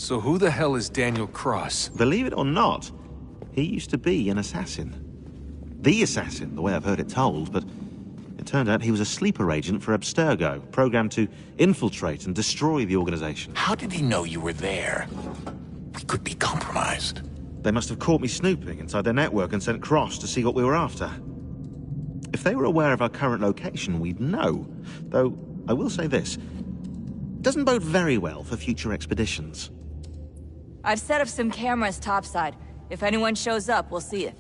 So who the hell is Daniel Cross? Believe it or not, he used to be an assassin. The assassin, the way I've heard it told, but it turned out he was a sleeper agent for Abstergo, programmed to infiltrate and destroy the organization. How did he know you were there? We could be compromised. They must have caught me snooping inside their network and sent Cross to see what we were after. If they were aware of our current location, we'd know. Though, I will say this. It doesn't bode very well for future expeditions. I've set up some cameras topside. If anyone shows up, we'll see it.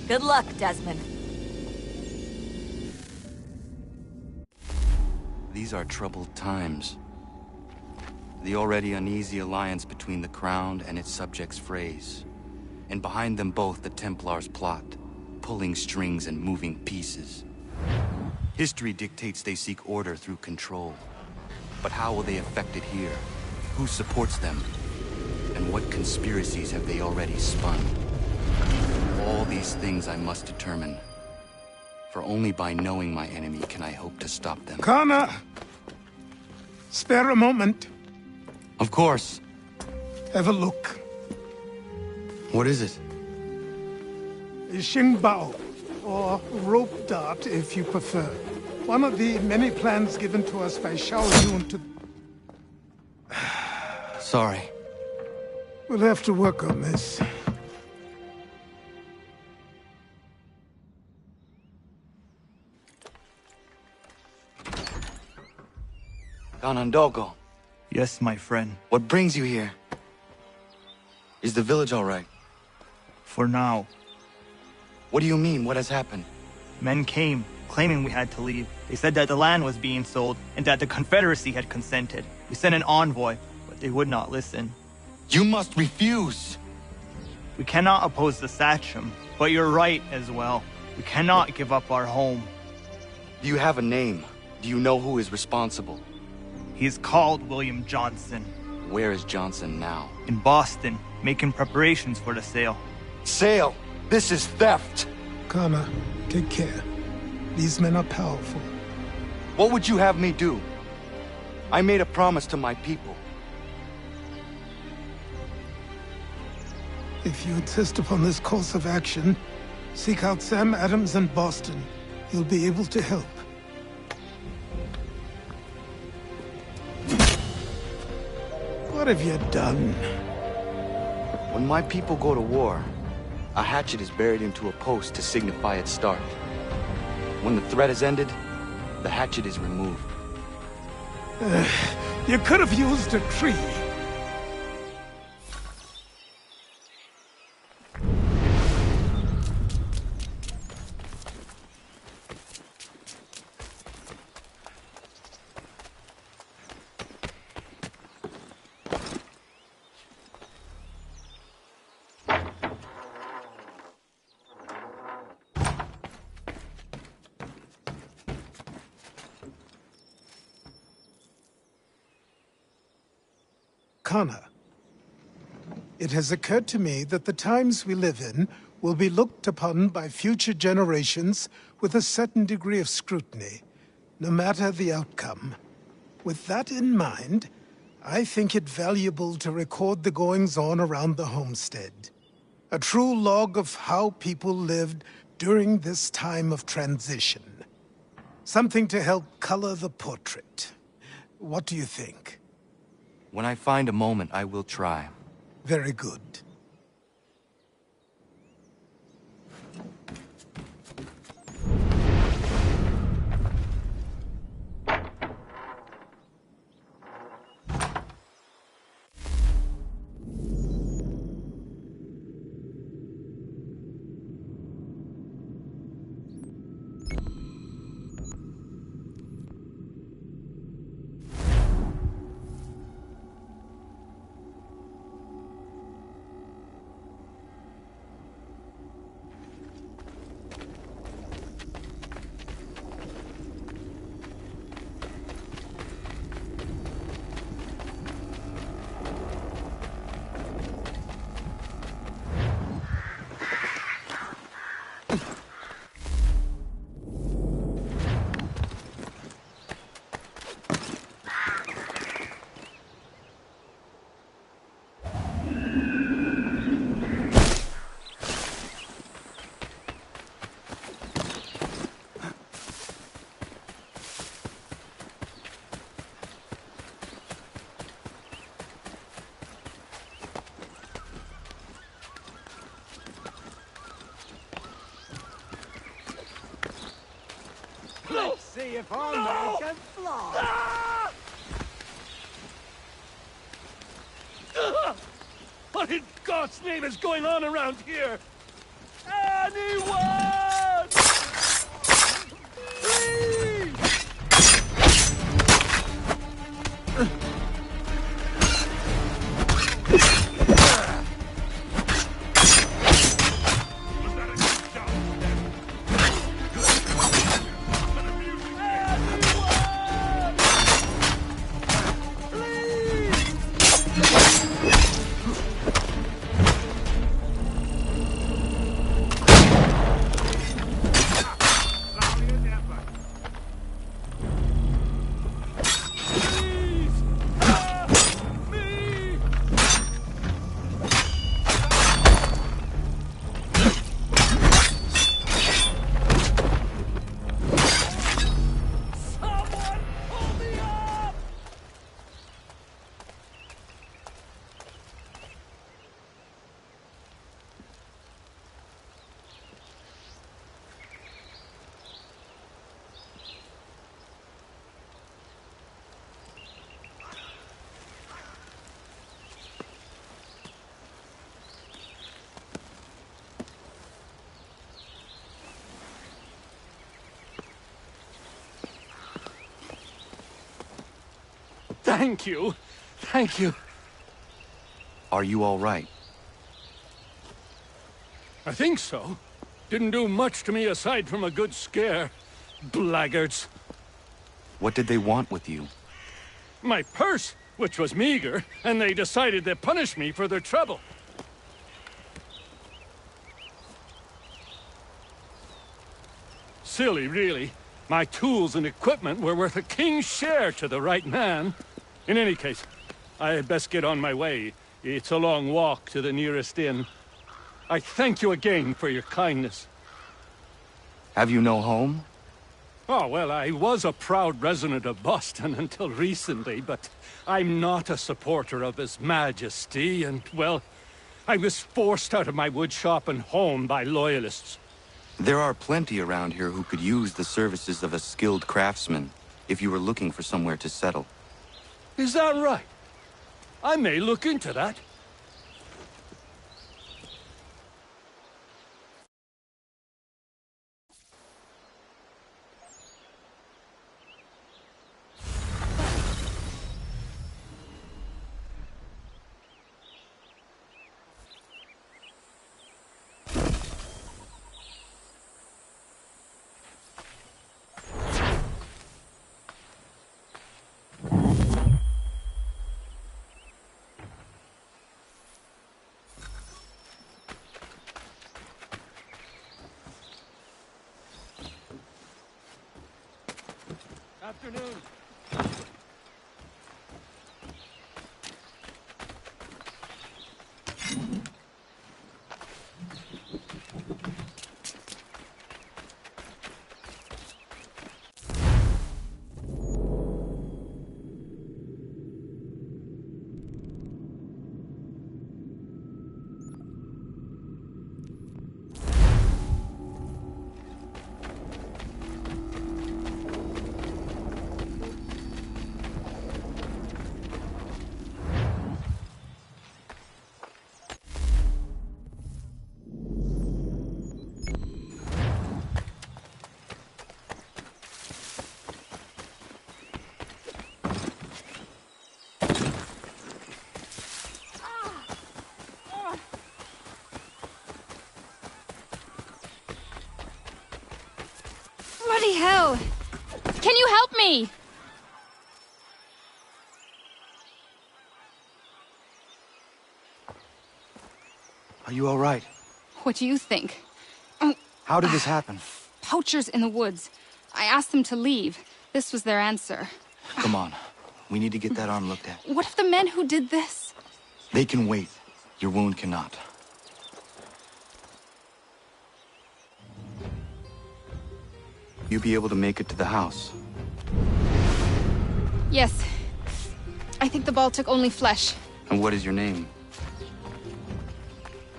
Good luck, Desmond. These are troubled times. The already uneasy alliance between the Crown and its subjects frays. And behind them both the Templars plot, pulling strings and moving pieces. History dictates they seek order through control. But how will they affect it here? Who supports them? And what conspiracies have they already spun? All these things I must determine. For only by knowing my enemy can I hope to stop them. Connor! Spare a moment. Of course. Have a look. What is it? A Xingbao, or rope dart if you prefer. One of the many plans given to us by Xiao Yun to... Sorry. We'll have to work on this. Ganondogo, Yes, my friend. what brings you here? Is the village all right? For now. What do you mean? What has happened? Men came, claiming we had to leave. They said that the land was being sold, and that the Confederacy had consented. We sent an envoy, but they would not listen. You must refuse! We cannot oppose the Sachem, but you're right as well. We cannot give up our home. Do you have a name? Do you know who is responsible? He is called William Johnson. Where is Johnson now? In Boston, making preparations for the sale. Sale! This is theft! Connor, take care. These men are powerful. What would you have me do? I made a promise to my people. If you insist upon this course of action, seek out Sam Adams in Boston. He'll be able to help. What have you done? When my people go to war, a hatchet is buried into a post to signify its start. When the threat is ended, the hatchet is removed. You could have used a tree. Connor, it has occurred to me that the times we live in will be looked upon by future generations with a certain degree of scrutiny, no matter the outcome. With that in mind, I think it valuable to record the goings-on around the homestead. A true log of how people lived during this time of transition. Something to help color the portrait. What do you think? When I find a moment, I will try. Very good. see if our man can fly. What in God's name is going on around here? Anyone! Please! Thank you. Thank you. Are you all right? I think so. Didn't do much to me aside from a good scare. Blackguards. What did they want with you? My purse, which was meager, and they decided to punish me for their trouble. Silly, really. My tools and equipment were worth a king's share to the right man. In any case, I had best get on my way. It's a long walk to the nearest inn. I thank you again for your kindness. Have you no home? Oh, well, I was a proud resident of Boston until recently, but I'm not a supporter of His Majesty, and, well, I was forced out of my woodshop and home by loyalists. There are plenty around here who could use the services of a skilled craftsman if you were looking for somewhere to settle. Is that right? I may look into that. Afternoon. Bloody hell! Can you help me? Are you all right? What do you think? How did this happen? Poachers in the woods. I asked them to leave. This was their answer. Come on. We need to get that arm looked at. What if the men who did this? They can wait. Your wound cannot. You be able to make it to the house? Yes. I think the ball took only flesh. And what is your name?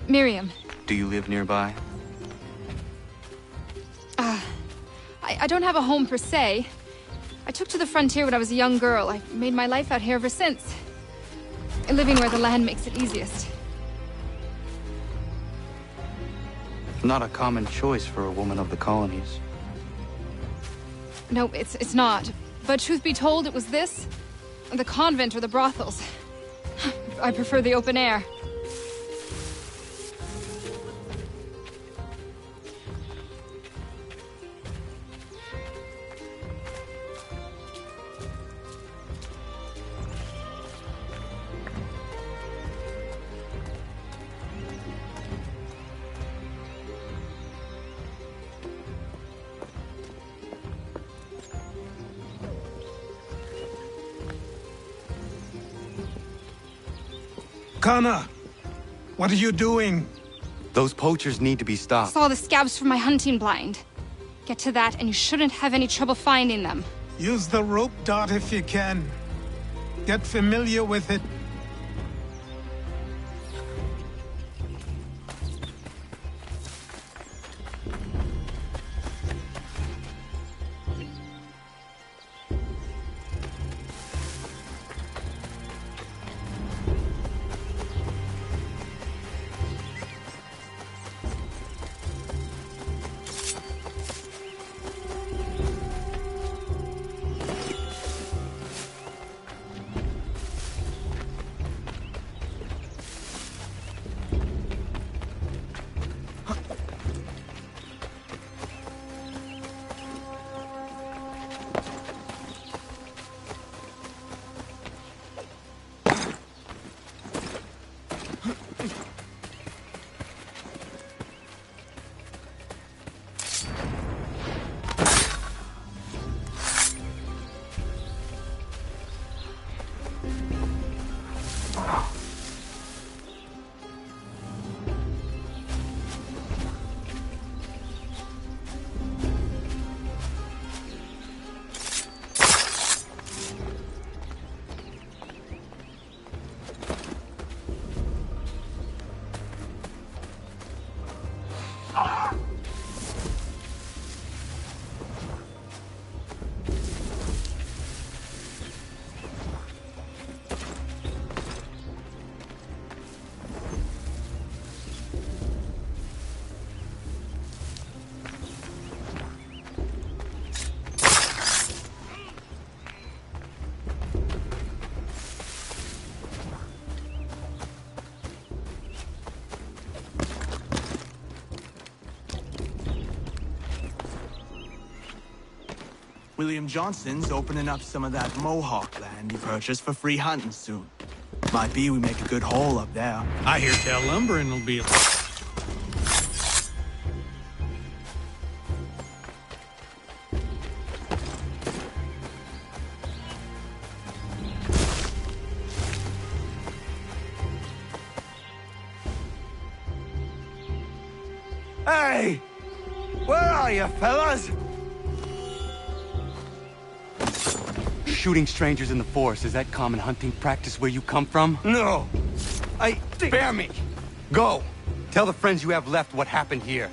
Miriam. Do you live nearby? I don't have a home per se. I took to the frontier when I was a young girl. I've made my life out here ever since. Living where the land makes it easiest. Not a common choice for a woman of the colonies. No, it's not. But truth be told, it was this, the convent or the brothels. I prefer the open air. Kana, what are you doing? Those poachers need to be stopped. Saw the scabs from my hunting blind. Get to that, and you shouldn't have any trouble finding them. Use the rope dart if you can. Get familiar with it. William Johnson's opening up some of that Mohawk land he purchased for free hunting soon. Might be we make a good haul up there. I hear tell lumbering will be... Hey! Where are you, fellas? Shooting strangers in the forest, is that common hunting practice where you come from? No! Spare me! Go! Tell the friends you have left what happened here.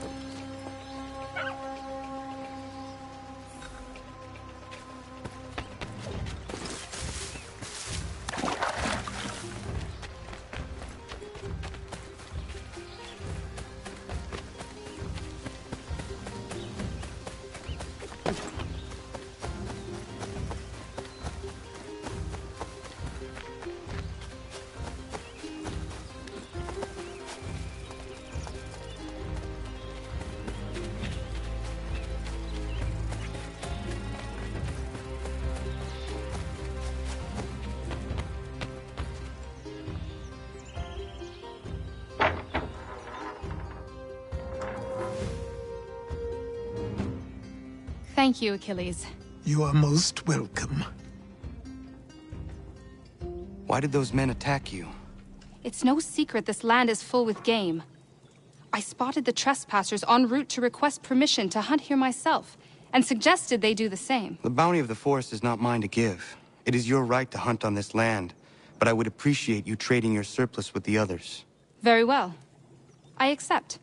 Thank you, Achilles. You are most welcome. Why did those men attack you? It's no secret this land is full with game. I spotted the trespassers en route to request permission to hunt here myself, and suggested they do the same. The bounty of the forest is not mine to give. It is your right to hunt on this land, but I would appreciate you trading your surplus with the others. Very well. I accept.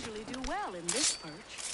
usually do well in this perch.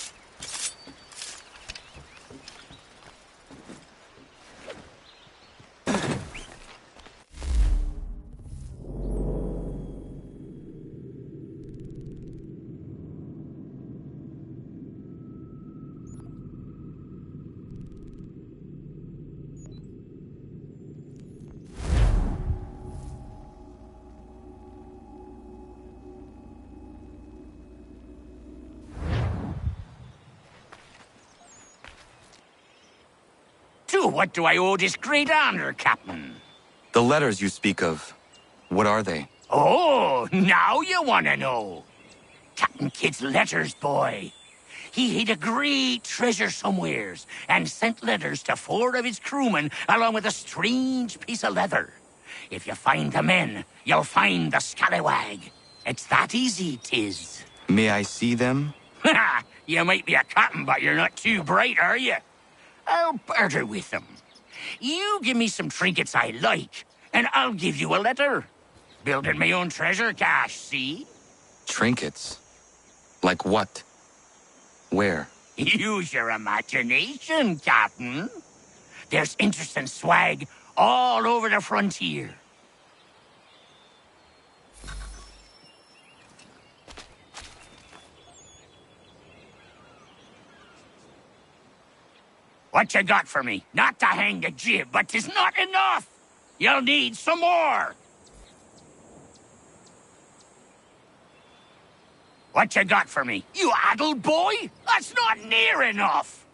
To what do I owe this great honor, Captain? The letters you speak of, what are they? Oh, now you want to know. Captain Kidd's letters, boy. He hid a great treasure somewheres and sent letters to 4 of his crewmen along with a strange piece of leather. If you find the men, you'll find the scallywag. It's that easy, 'tis. May I see them? Ha! You might be a captain, but you're not too bright, are you? I'll barter with them. You give me some trinkets I like, and I'll give you a letter. Building my own treasure cache, see? Trinkets? Like what? Where? Use your imagination, Captain. There's interesting swag all over the frontier. What you got for me? Not to hang the jib, but 'tis not enough. You'll need some more. What you got for me? You addled boy? That's not near enough.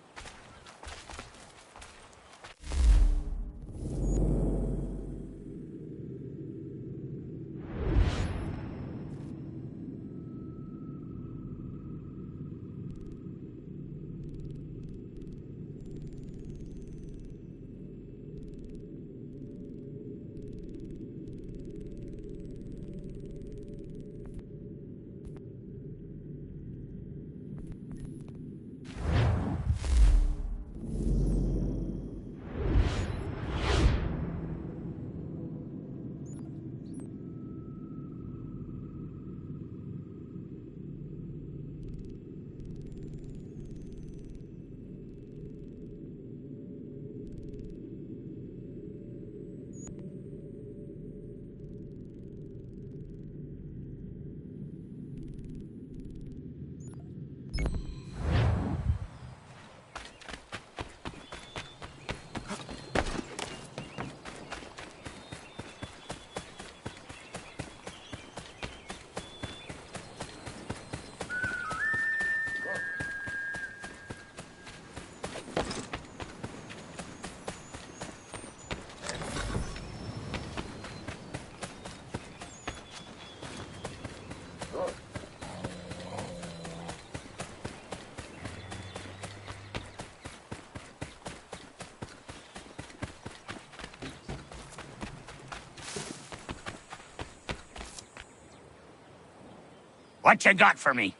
What you got for me?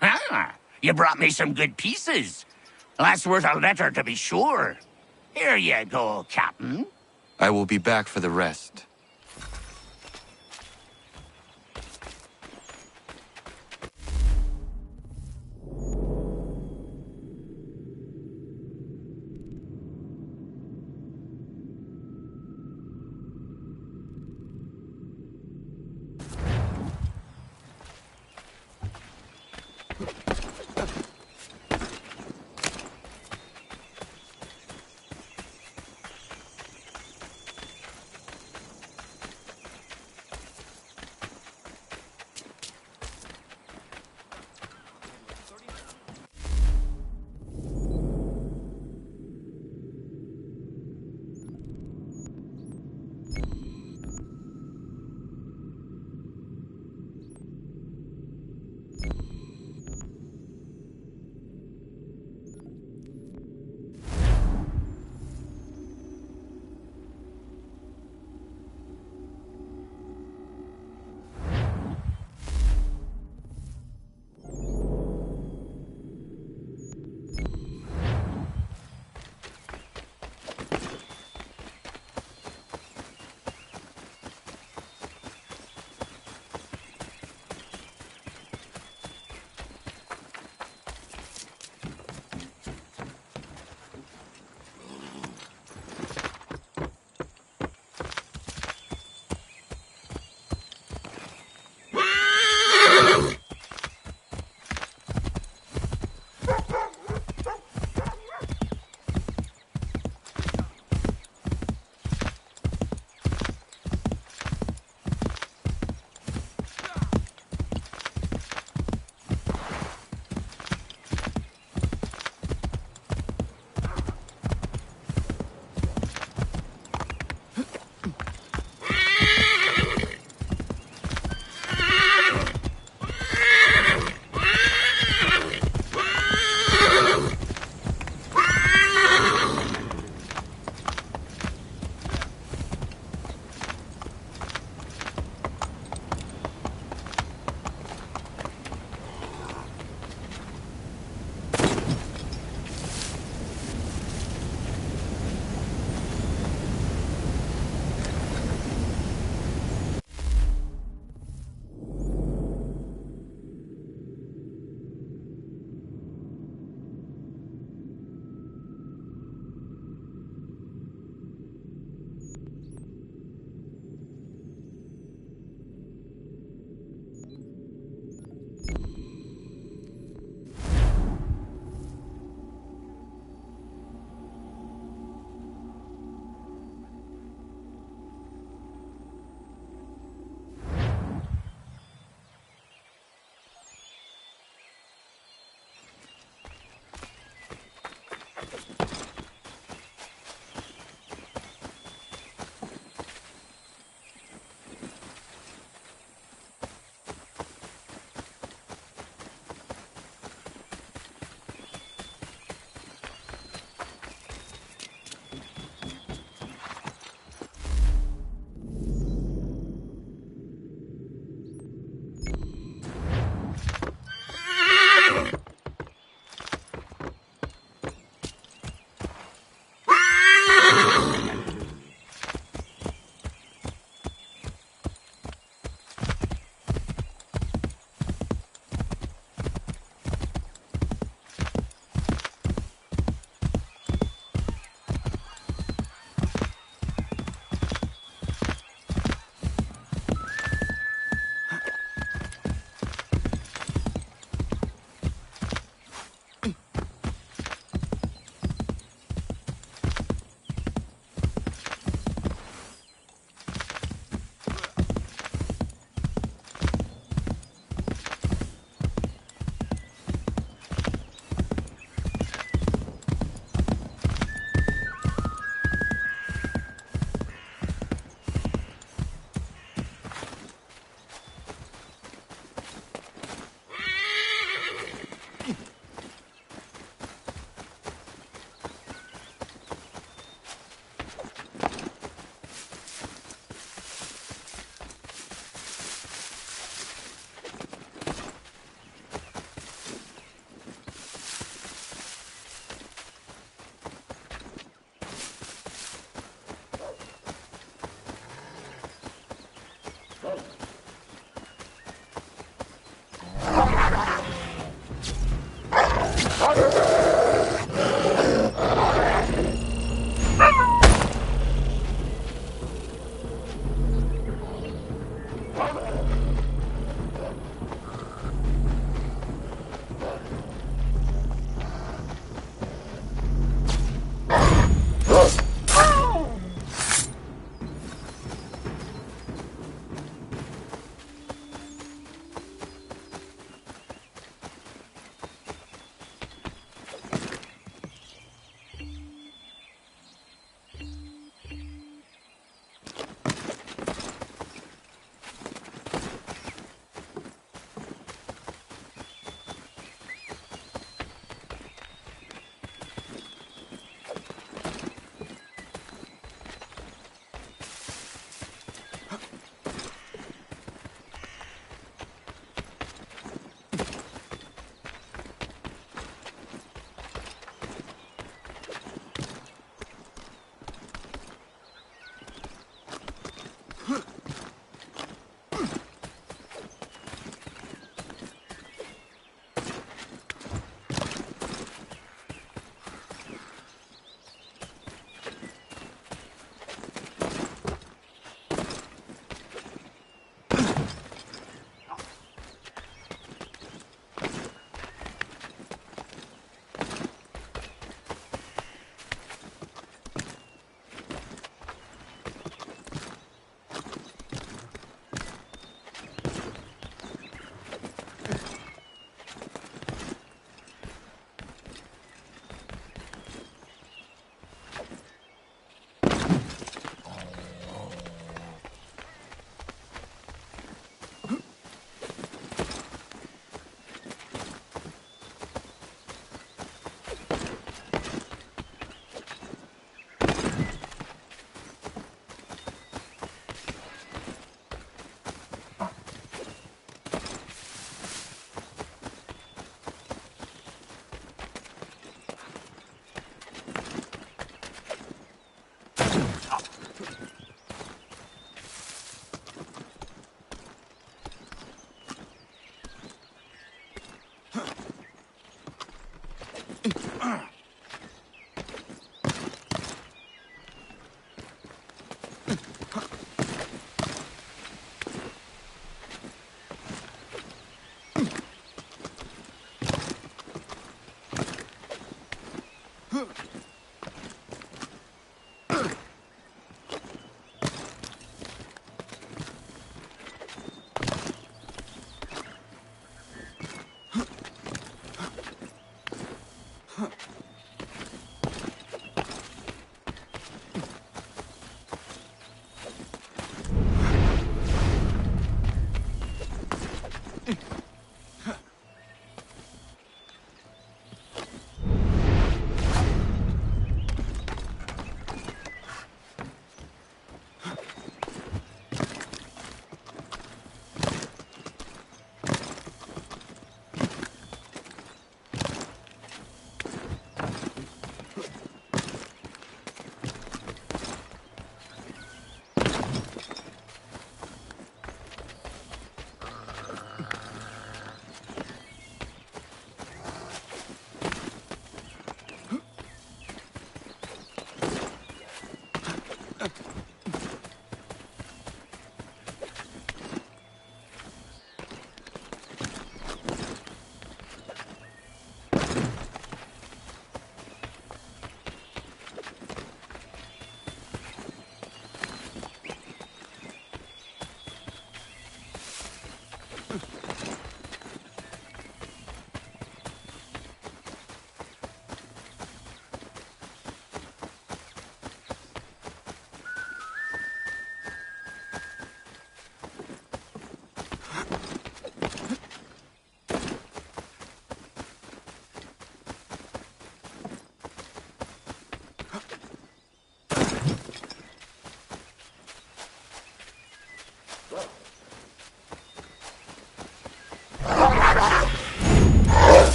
Ah, you brought me some good pieces. That's worth a letter to be sure. Here you go, Captain. I will be back for the rest.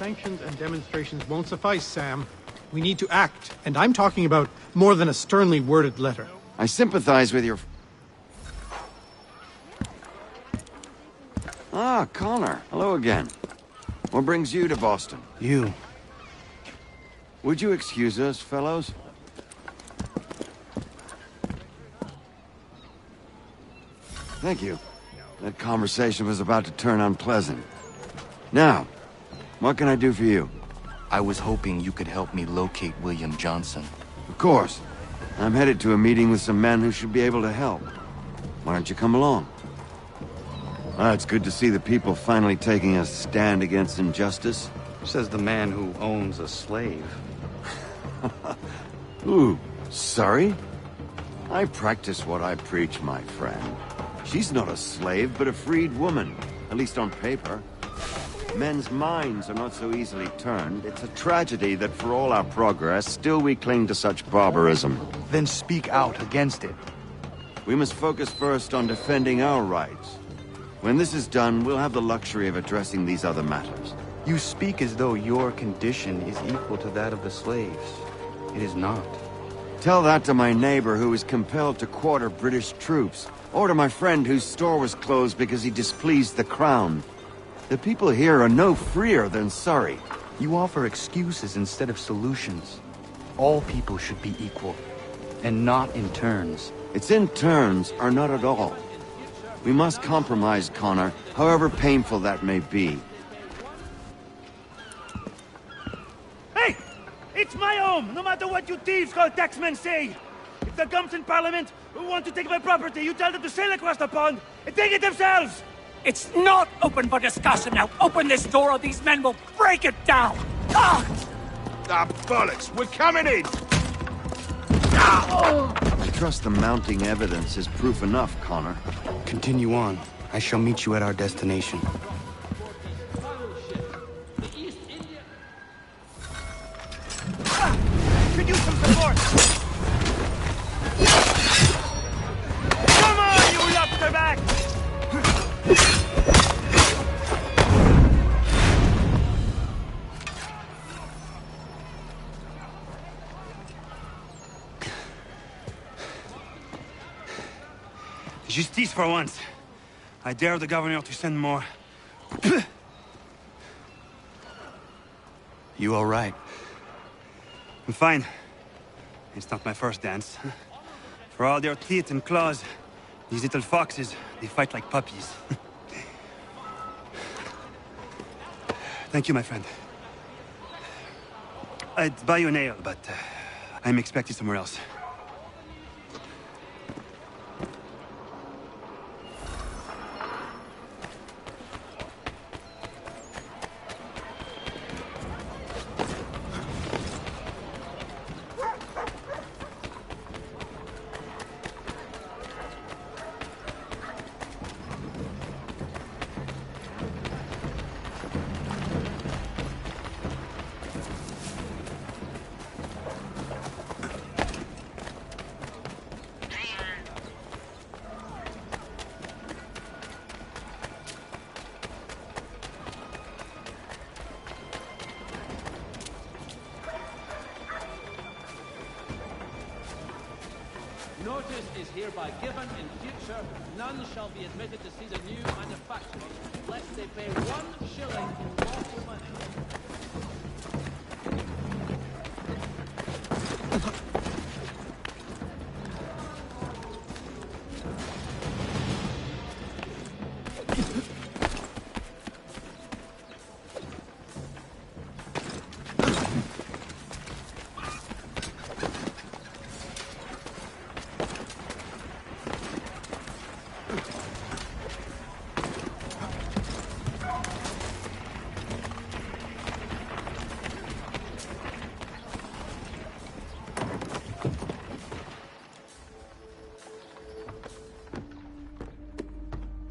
Sanctions and demonstrations won't suffice, Sam. We need to act, and I'm talking about more than a sternly worded letter. I sympathize with your... Ah, Connor. Hello again. What brings you to Boston? You. Would you excuse us, fellows? Thank you. That conversation was about to turn unpleasant. Now, what can I do for you? I was hoping you could help me locate William Johnson. Of course. I'm headed to a meeting with some men who should be able to help. Why don't you come along? It's good to see the people finally taking a stand against injustice. Says the man who owns a slave. Ooh, sorry? I practice what I preach, my friend. She's not a slave, but a freed woman. At least on paper. Men's minds are not so easily turned. It's a tragedy that for all our progress, still we cling to such barbarism. Then speak out against it. We must focus first on defending our rights. When this is done, we'll have the luxury of addressing these other matters. You speak as though your condition is equal to that of the slaves. It is not. Tell that to my neighbor who was compelled to quarter British troops, or to my friend whose store was closed because he displeased the crown. The people here are no freer than Surrey. You offer excuses instead of solutions. All people should be equal, and not in turns. It's in turns, or not at all. We must compromise, Connor, however painful that may be. Hey! It's my home, no matter what you thieves called taxmen say! If the gumps in Parliament who want to take my property, you tell them to sail across the pond and take it themselves! It's not open for discussion now. Open this door or these men will break it down. Ah! Ah, bollocks! We're coming in! I trust the mounting evidence is proof enough, Connor. Continue on. I shall meet you at our destination. Could use some support! Come on, you lobster back! Justice for once. I dare the governor to send more. You all right? I'm fine. It's not my first dance. For all their teeth and claws, these little foxes, they fight like puppies. Thank you, my friend. I'd buy you an ale, but I'm expected somewhere else. Notice is hereby given in future, none shall be admitted to see the new manufacturers, lest they pay 1 shilling in lawful money.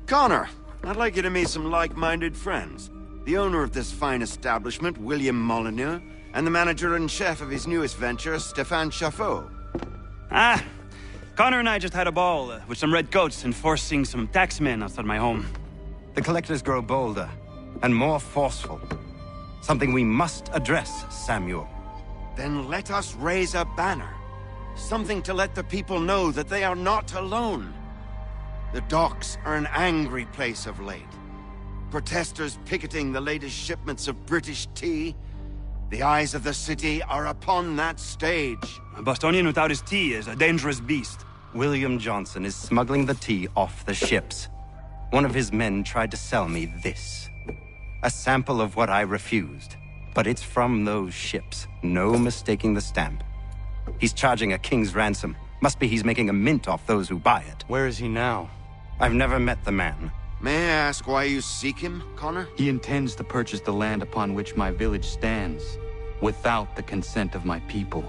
Connor, I'd like you to meet some like-minded friends. The owner of this fine establishment, William Molyneux, and the manager and chef of his newest venture, Stéphane Chaffeau. Ah, Connor and I just had a ball with some redcoats enforcing some taxmen outside my home. The collectors grow bolder and more forceful. Something we must address, Samuel. Then let us raise a banner. Something to let the people know that they are not alone. The docks are an angry place of late. Protesters picketing the latest shipments of British tea. The eyes of the city are upon that stage. A Bostonian without his tea is a dangerous beast. William Johnson is smuggling the tea off the ships. One of his men tried to sell me this. A sample of what I refused. But it's from those ships. No mistaking the stamp. He's charging a king's ransom. Must be he's making a mint off those who buy it. Where is he now? I've never met the man. May I ask why you seek him, Connor? He intends to purchase the land upon which my village stands, without the consent of my people.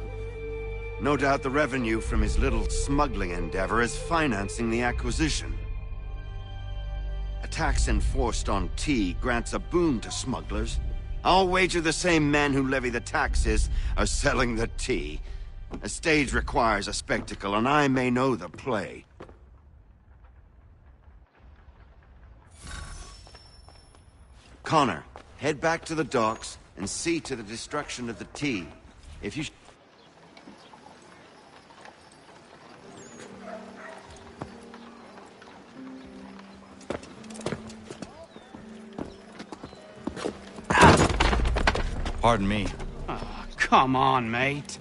No doubt the revenue from his little smuggling endeavor is financing the acquisition. A tax enforced on tea grants a boon to smugglers. I'll wager the same men who levy the taxes are selling the tea. A stage requires a spectacle, and I may know the play. Connor, head back to the docks and see to the destruction of the tea. If you... Pardon me. Oh, come on, mate.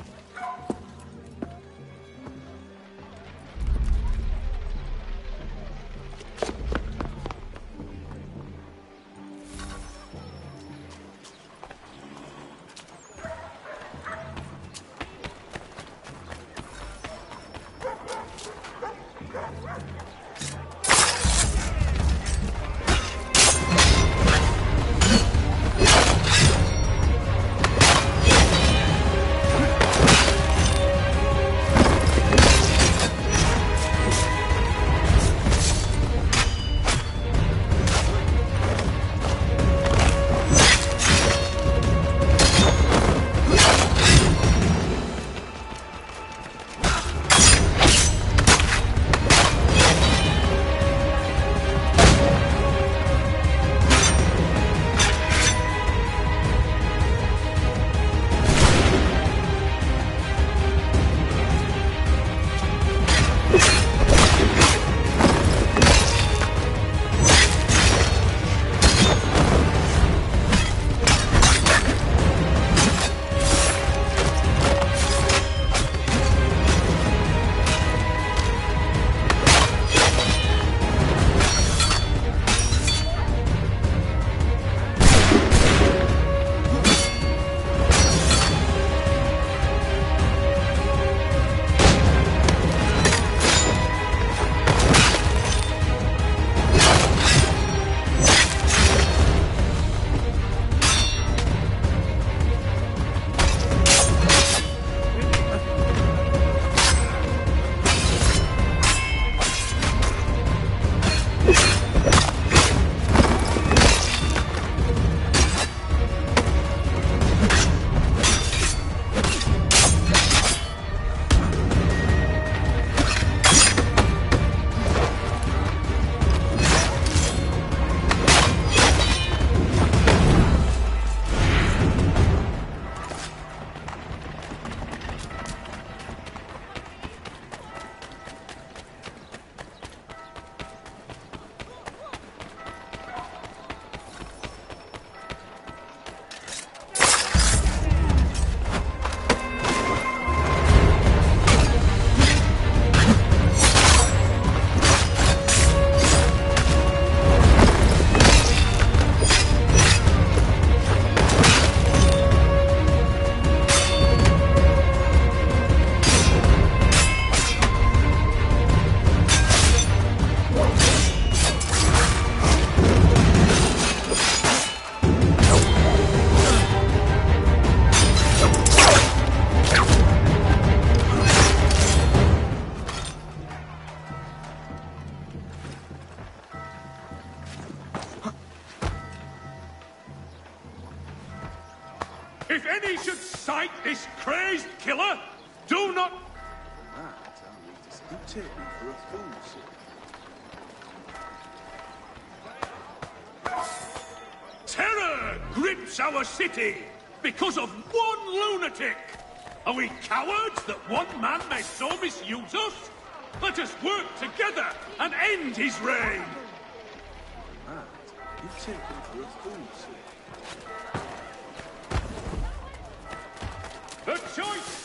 If any should sight this crazed killer, do not... You take me for a fool, sir. Terror grips our city because of one lunatic. Are we cowards that one man may so misuse us? Let us work together and end his reign. You take him for a fool, sir. The choice